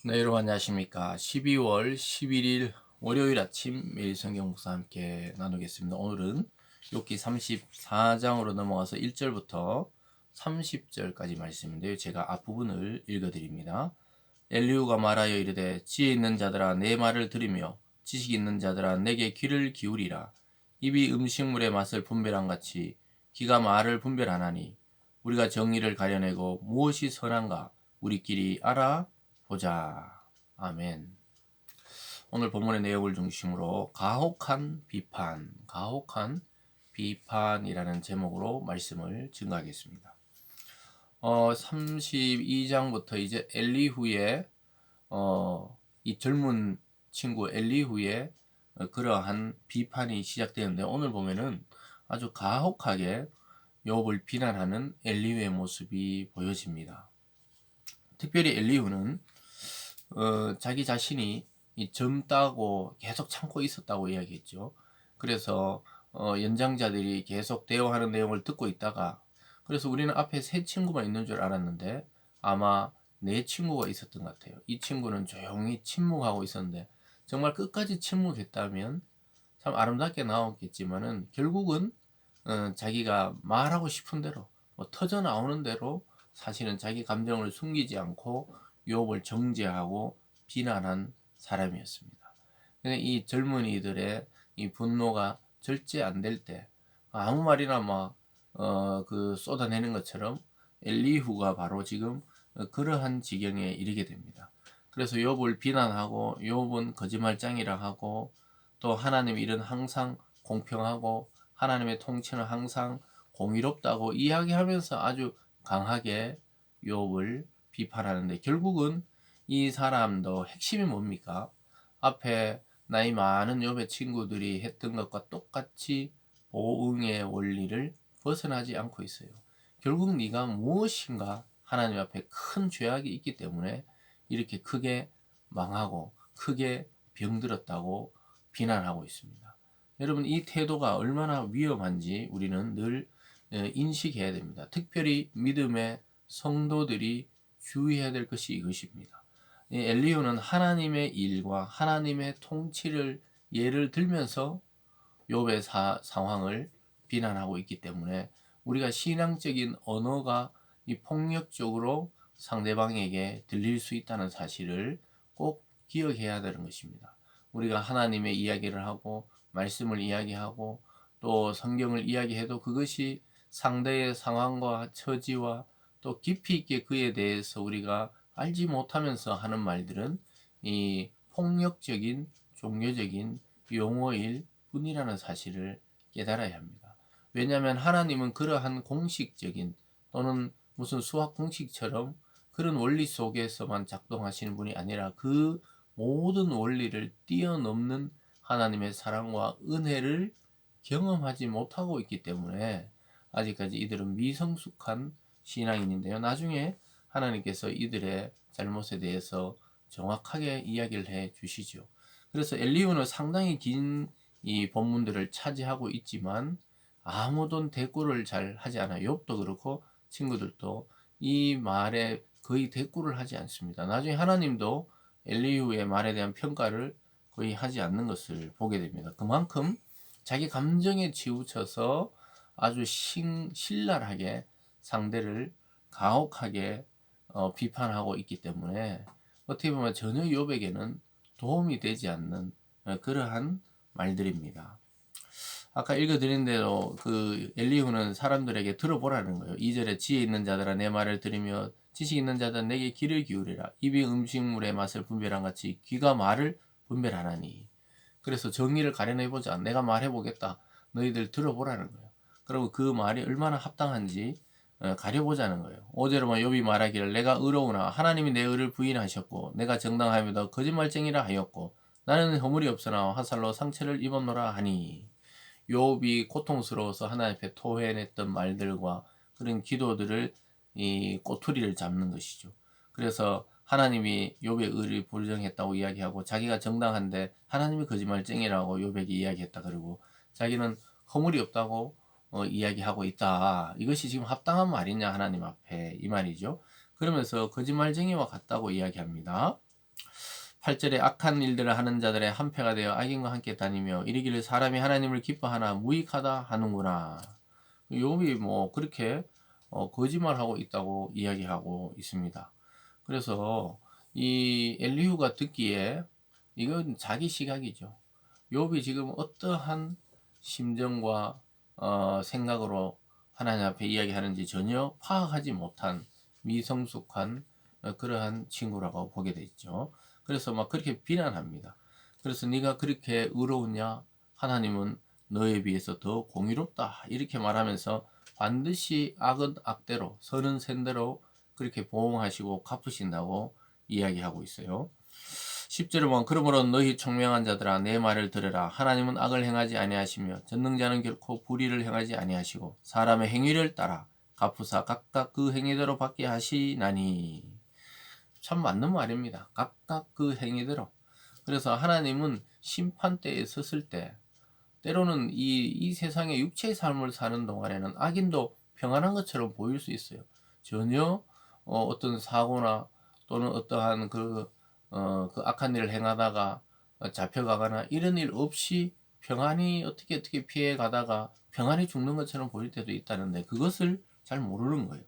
네, 여러분 안녕하십니까. 12월 11일 월요일 아침 매일 성경 묵상 함께 나누겠습니다. 오늘은 욥기 34장으로 넘어가서 1절부터 30절까지 말씀인데요. 제가 앞부분을 읽어드립니다. 엘리후가 말하여 이르되 지혜 있는 자들아 내 말을 들으며 지식 있는 자들아 내게 귀를 기울이라. 입이 음식물의 맛을 분별한 같이 귀가 말을 분별하나니 우리가 정의를 가려내고 무엇이 선한가 우리끼리 알아보자. 아멘. 오늘 본문의 내용을 중심으로 가혹한 비판이라는 제목으로 말씀을 증거하겠습니다. 32장부터 이제 엘리후의 이 젊은 친구 엘리후의 그러한 비판이 시작되는데, 오늘 보면은 아주 가혹하게 욥을 비난하는 엘리후의 모습이 보여집니다. 특별히 엘리후는 자기 자신이 젊다고 계속 참고 있었다고 이야기했죠. 그래서 연장자들이 계속 대화하는 내용을 듣고 있다가, 그래서 우리는 앞에 세 친구만 있는 줄 알았는데 아마 네 친구가 있었던 것 같아요. 이 친구는 조용히 침묵하고 있었는데, 정말 끝까지 침묵했다면 참 아름답게 나왔겠지만은 결국은 자기가 말하고 싶은 대로 터져 나오는 대로 사실은 자기 감정을 숨기지 않고 유업을 정죄하고 비난한 사람이었습니다. 이 젊은이들의 이 분노가 절제 안 될 때 아무 말이나 막 쏟아내는 것처럼 엘리후가 바로 지금 그러한 지경에 이르게 됩니다. 그래서 욥을 비난하고 욥은 거짓말장이라 하고, 또 하나님의 일은 항상 공평하고 하나님의 통치는 항상 공의롭다고 이야기하면서 아주 강하게 욥을 비판하는데, 결국은 이 사람도 핵심이 뭡니까? 앞에 나이 많은 욥의 친구들이 했던 것과 똑같이 보응의 원리를 벗어나지 않고 있어요. 결국 네가 무엇인가 하나님 앞에 큰 죄악이 있기 때문에 이렇게 크게 망하고 크게 병들었다고 비난하고 있습니다. 여러분, 이 태도가 얼마나 위험한지 우리는 늘 인식해야 됩니다. 특별히 믿음의 성도들이 주의해야 될 것이 이것입니다. 엘리후는 하나님의 일과 하나님의 통치를 예를 들면서 욥의 상황을 비난하고 있기 때문에 우리가 신앙적인 언어가 이 폭력적으로 상대방에게 들릴 수 있다는 사실을 꼭 기억해야 되는 것입니다. 우리가 하나님의 이야기를 하고 말씀을 이야기하고 또 성경을 이야기해도 그것이 상대의 상황과 처지와 또 깊이 있게 그에 대해서 우리가 알지 못하면서 하는 말들은 이 폭력적인 종교적인 용어일 뿐이라는 사실을 깨달아야 합니다. 왜냐하면 하나님은 그러한 공식적인 또는 무슨 수학 공식처럼 그런 원리 속에서만 작동하시는 분이 아니라 그 모든 원리를 뛰어넘는 하나님의 사랑과 은혜를 경험하지 못하고 있기 때문에 아직까지 이들은 미성숙한 신앙인인데요. 나중에 하나님께서 이들의 잘못에 대해서 정확하게 이야기를 해 주시죠. 그래서 엘리후는 상당히 긴 이 본문들을 차지하고 있지만 아무도 대꾸를 잘 하지 않아요. 욥도 그렇고 친구들도 이 말에 거의 대꾸를 하지 않습니다. 나중에 하나님도 엘리후의 말에 대한 평가를 거의 하지 않는 것을 보게 됩니다. 그만큼 자기 감정에 치우쳐서 아주 신랄하게 상대를 가혹하게 비판하고 있기 때문에 어떻게 보면 전혀 욥에게는 도움이 되지 않는 그러한 말들입니다. 아까 읽어드린 대로 그 엘리후는 사람들에게 들어보라는 거예요. 2절에 지혜 있는 자들아 내 말을 들으며 지식 있는 자들아 내게 귀를 기울이라. 입이 음식물의 맛을 분별한 같이 귀가 말을 분별하나니. 그래서 정의를 가려내보자. 내가 말해보겠다. 너희들 들어보라는 거예요. 그리고 그 말이 얼마나 합당한지 가려보자는 거예요. 5절에 보면 욥이 말하기를 내가 의로우나 하나님이 내 의를 부인하셨고 내가 정당하여도 거짓말쟁이라 하였고 나는 허물이 없으나 화살로 상처를 입었노라 하니. 욥이 고통스러워서 하나님 앞에 토해냈던 말들과 그런 기도들을 이 꼬투리를 잡는 것이죠. 그래서 하나님이 욥의 의를 부정했다고 이야기하고 자기가 정당한데 하나님이 거짓말쟁이라고 욥에게 이야기했다 그러고 자기는 허물이 없다고 이야기하고 있다. 이것이 지금 합당한 말이냐 하나님 앞에, 이 말이죠. 그러면서 거짓말쟁이와 같다고 이야기합니다. 8절에 악한 일들을 하는 자들의 한패가 되어 악인과 함께 다니며 이르기를 사람이 하나님을 기뻐하나 무익하다 하는구나. 욥이 뭐 그렇게 거짓말하고 있다고 이야기하고 있습니다. 그래서 이 엘리후가 듣기에 이건 자기 시각이죠. 욥이 지금 어떠한 심정과 생각으로 하나님 앞에 이야기하는지 전혀 파악하지 못한 미성숙한 그러한 친구라고 보게 되죠. 그래서 막 그렇게 비난합니다. 그래서 네가 그렇게 의로우냐? 하나님은 너에 비해서 더 공의롭다. 이렇게 말하면서 반드시 악은 악대로, 선은 선대로 그렇게 보응하시고 갚으신다고 이야기하고 있어요. 10절에 보면 그러므로 너희 총명한 자들아 내 말을 들으라. 하나님은 악을 행하지 아니하시며 전능자는 결코 불의를 행하지 아니하시고 사람의 행위를 따라 갚으사 각각 그 행위대로 받게 하시나니. 참 맞는 말입니다. 각각 그 행위대로. 그래서 하나님은 심판대에 섰을 때 때로는 이 세상의 육체의 삶을 사는 동안에는 악인도 평안한 것처럼 보일 수 있어요. 전혀 어떤 사고나 또는 어떠한 그 악한 일을 행하다가 잡혀가거나 이런 일 없이 평안히 어떻게 피해 가다가 평안히 죽는 것처럼 보일 때도 있다는데 그것을 잘 모르는 거예요.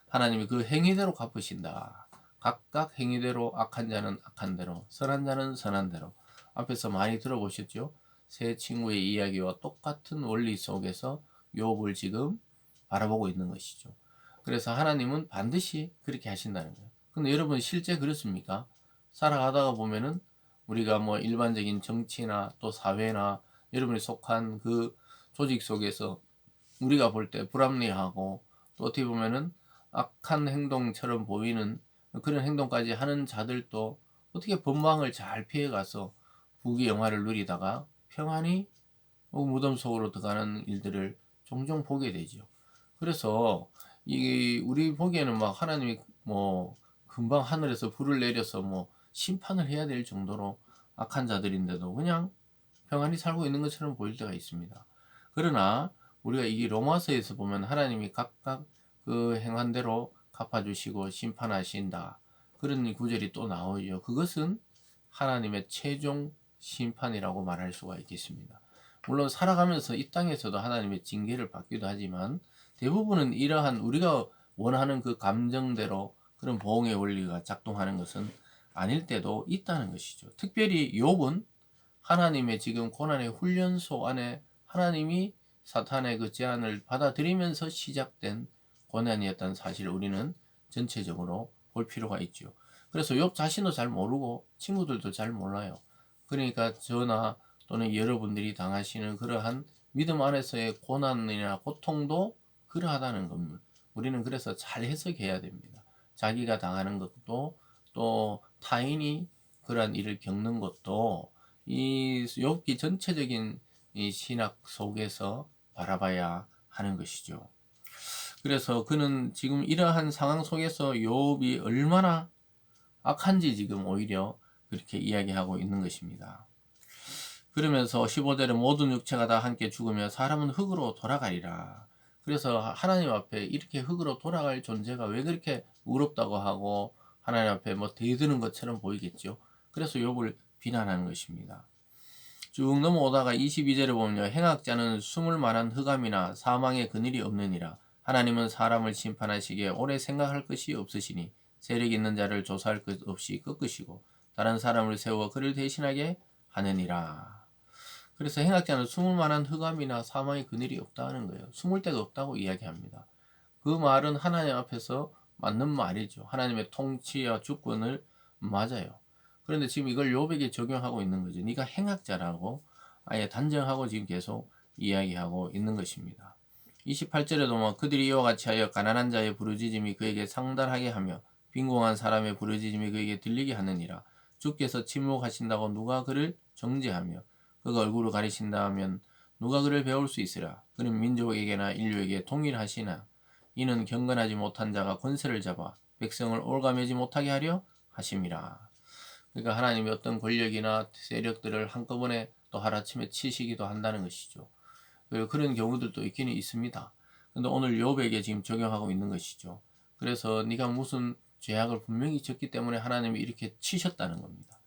하나님이 그 행위대로 갚으신다. 각각 행위대로 악한 자는 악한 대로, 선한 자는 선한 대로. 앞에서 많이 들어보셨죠? 세 친구의 이야기와 똑같은 원리 속에서 욥을 지금 바라보고 있는 것이죠. 그래서 하나님은 반드시 그렇게 하신다는 거예요. 근데 여러분 실제 그렇습니까? 살아가다가 보면은 우리가 뭐 일반적인 정치나 또 사회나 여러분이 속한 그 조직 속에서 우리가 볼 때 불합리하고 또 어떻게 보면은 악한 행동처럼 보이는 그런 행동까지 하는 자들도 어떻게 법망을 잘 피해가서 부귀 영화를 누리다가 평안히 무덤 속으로 들어가는 일들을 종종 보게 되죠. 그래서 이 우리 보기에는 막 하나님이 뭐 금방 하늘에서 불을 내려서 뭐 심판을 해야 될 정도로 악한 자들인데도 그냥 평안히 살고 있는 것처럼 보일 때가 있습니다. 그러나 우리가 이 로마서에서 보면 하나님이 각각 그 행한 대로 갚아주시고 심판하신다. 그런 구절이 또 나오죠. 그것은 하나님의 최종 심판이라고 말할 수가 있겠습니다. 물론 살아가면서 이 땅에서도 하나님의 징계를 받기도 하지만 대부분은 이러한 우리가 원하는 그 감정대로 그런 보응의 원리가 작동하는 것은 아닐 때도 있다는 것이죠. 특별히 욥은 하나님의 지금 고난의 훈련소 안에 하나님이 사탄의 그 제안을 받아들이면서 시작된 고난이었다는 사실을 우리는 전체적으로 볼 필요가 있죠. 그래서 욥 자신도 잘 모르고 친구들도 잘 몰라요. 그러니까 저나 또는 여러분들이 당하시는 그러한 믿음 안에서의 고난이나 고통도 그러하다는 겁니다. 우리는 그래서 잘 해석해야 됩니다. 자기가 당하는 것도 또 타인이 그러한 일을 겪는 것도 이 욥기 전체적인 이 신학 속에서 바라봐야 하는 것이죠. 그래서 그는 지금 이러한 상황 속에서 욥이 얼마나 악한지 지금 오히려 그렇게 이야기하고 있는 것입니다. 그러면서 15절에 모든 육체가 다 함께 죽으며 사람은 흙으로 돌아가리라. 그래서 하나님 앞에 이렇게 흙으로 돌아갈 존재가 왜 그렇게 의롭다고 하고 하나님 앞에 뭐 대드는 것처럼 보이겠죠. 그래서 욥을 비난하는 것입니다. 쭉 넘어오다가 22절에 보면요. 행악자는 숨을 만한 흑암이나 사망의 그늘이 없느니라. 하나님은 사람을 심판하시기에 오래 생각할 것이 없으시니 세력 있는 자를 조사할 것 없이 꺾으시고 다른 사람을 세워 그를 대신하게 하느니라. 그래서 행악자는 숨을 만한 흑암이나 사망의 그늘이 없다는 거예요. 숨을 데가 없다고 이야기합니다. 그 말은 하나님 앞에서 맞는 말이죠. 하나님의 통치와 주권을 맞아요. 그런데 지금 이걸 욥에게 적용하고 있는 거죠. 네가 행악자라고 아예 단정하고 지금 계속 이야기하고 있는 것입니다. 28절에도 뭐 그들이 이와 같이 하여 가난한 자의 부르짖음이 그에게 상달하게 하며 빈궁한 사람의 부르짖음이 그에게 들리게 하느니라. 주께서 침묵하신다고 누가 그를 정죄하며 그가 얼굴을 가리신다 하면 누가 그를 배울 수 있으라. 그는 민족에게나 인류에게 동일하시나 이는 경건하지 못한 자가 권세를 잡아 백성을 올가매지 못하게 하려 하심이라. 그러니까 하나님이 어떤 권력이나 세력들을 한꺼번에 또 하루아침에 치시기도 한다는 것이죠. 그런 경우들도 있기는 있습니다. 근데 오늘 욥에게 지금 적용하고 있는 것이죠. 그래서 네가 무슨 죄악을 분명히 졌기 때문에 하나님이 이렇게 치셨다는 겁니다.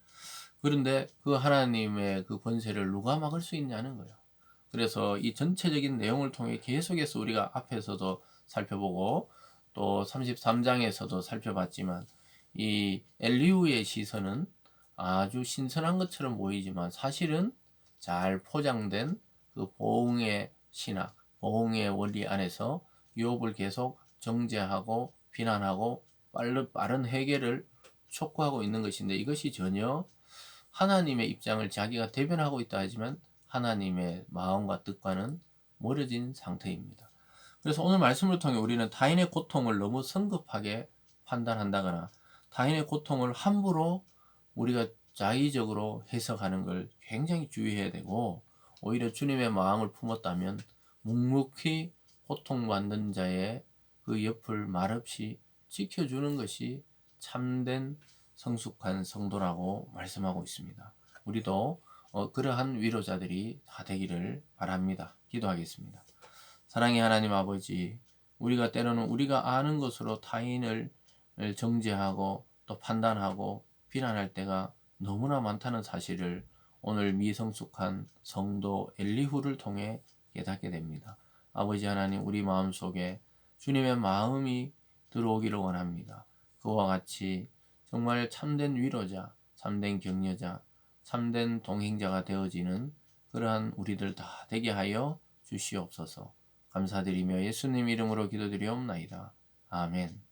그런데 그 하나님의 그 권세를 누가 막을 수 있냐는 거예요. 그래서 이 전체적인 내용을 통해 계속해서 우리가 앞에서도 살펴보고 또 33장에서도 살펴봤지만 이 엘리후의 시선은 아주 신선한 것처럼 보이지만 사실은 잘 포장된 그 보응의 신학, 보응의 원리 안에서 유업을 계속 정죄하고 비난하고 빠른 해결을 촉구하고 있는 것인데, 이것이 전혀 하나님의 입장을 자기가 대변하고 있다 하지만 하나님의 마음과 뜻과는 멀어진 상태입니다. 그래서 오늘 말씀을 통해 우리는 타인의 고통을 너무 성급하게 판단한다거나 타인의 고통을 함부로 우리가 자의적으로 해석하는 걸 굉장히 주의해야 되고, 오히려 주님의 마음을 품었다면 묵묵히 고통받는 자의 그 옆을 말없이 지켜주는 것이 참된 성숙한 성도라고 말씀하고 있습니다. 우리도 그러한 위로자들이 다 되기를 바랍니다. 기도하겠습니다. 사랑의 하나님 아버지, 우리가 때로는 우리가 아는 것으로 타인을 정죄하고 또 판단하고 비난할 때가 너무나 많다는 사실을 오늘 미성숙한 성도 엘리후를 통해 깨닫게 됩니다. 아버지 하나님, 우리 마음속에 주님의 마음이 들어오기를 원합니다. 그와 같이 정말 참된 위로자, 참된 격려자, 참된 동행자가 되어지는 그러한 우리들 다 되게 하여 주시옵소서. 감사드리며 예수님 이름으로 기도드리옵나이다. 아멘.